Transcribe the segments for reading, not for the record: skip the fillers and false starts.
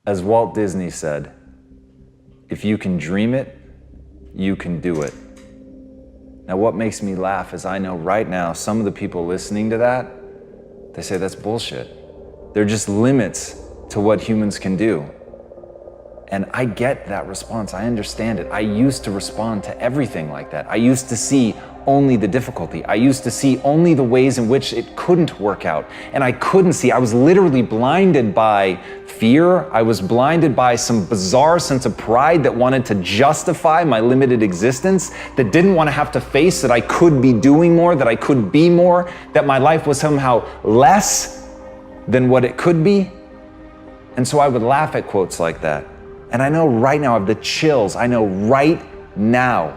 As Walt Disney said, if you can dream it, you can do it. Now, what makes me laugh is I know right now some of the people listening to that, they say that's bullshit. They're just limits to what humans can do. And I get that response. I understand it. I used to respond to everything like that. I used to see only the difficulty. I used to see only the ways in which it couldn't work out. And I couldn't see. I was literally blinded by fear. I was blinded by some bizarre sense of pride that wanted to justify my limited existence, that didn't want to have to face that I could be doing more, that I could be more, that my life was somehow less than what it could be. And so I would laugh at quotes like that. And I know right now I have the chills. I know right now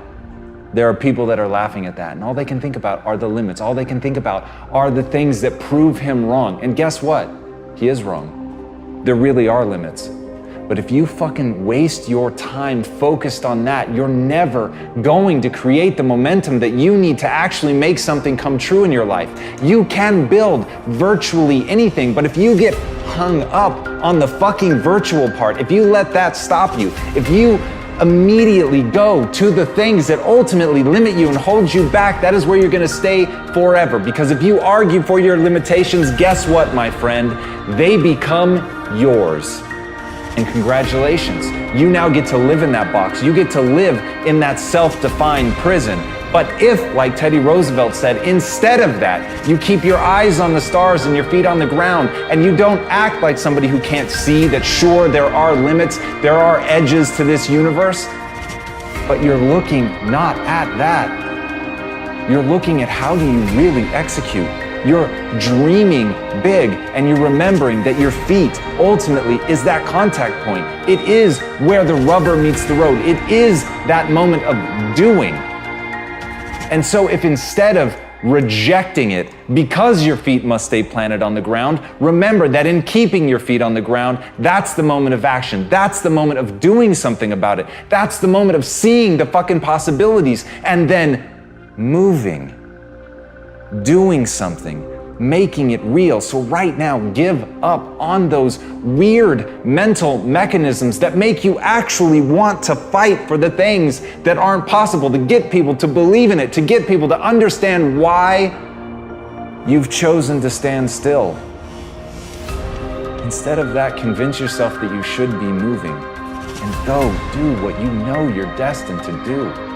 there are people that are laughing at that, and all they can think about are the limits. All they can think about are the things that prove him wrong. And guess what? He is wrong. There really are limits. But if you fucking waste your time focused on that, you're never going to create the momentum that you need to actually make something come true in your life. You can build virtually anything, but if you get hung up on the fucking virtual part, if you let that stop you, if you immediately go to the things that ultimately limit you and hold you back, that is where you're gonna stay forever. Because if you argue for your limitations, guess what, my friend? They become yours. And congratulations, you now get to live in that box. You get to live in that self-defined prison. But if, like Teddy Roosevelt said, instead of that, you keep your eyes on the stars and your feet on the ground, and you don't act like somebody who can't see that sure, there are limits, there are edges to this universe, but you're looking not at that. You're looking at how do you really execute. You're dreaming big, and you're remembering that your feet ultimately is that contact point. It is where the rubber meets the road. It is that moment of doing. And so if instead of rejecting it because your feet must stay planted on the ground, remember that in keeping your feet on the ground, that's the moment of action. That's the moment of doing something about it. That's the moment of seeing the fucking possibilities and then moving, doing something, making it real. So right now, give up on those weird mental mechanisms that make you actually want to fight for the things that aren't possible, to get people to believe in it, to get people to understand why you've chosen to stand still. Instead of that, convince yourself that you should be moving and go do what you know you're destined to do.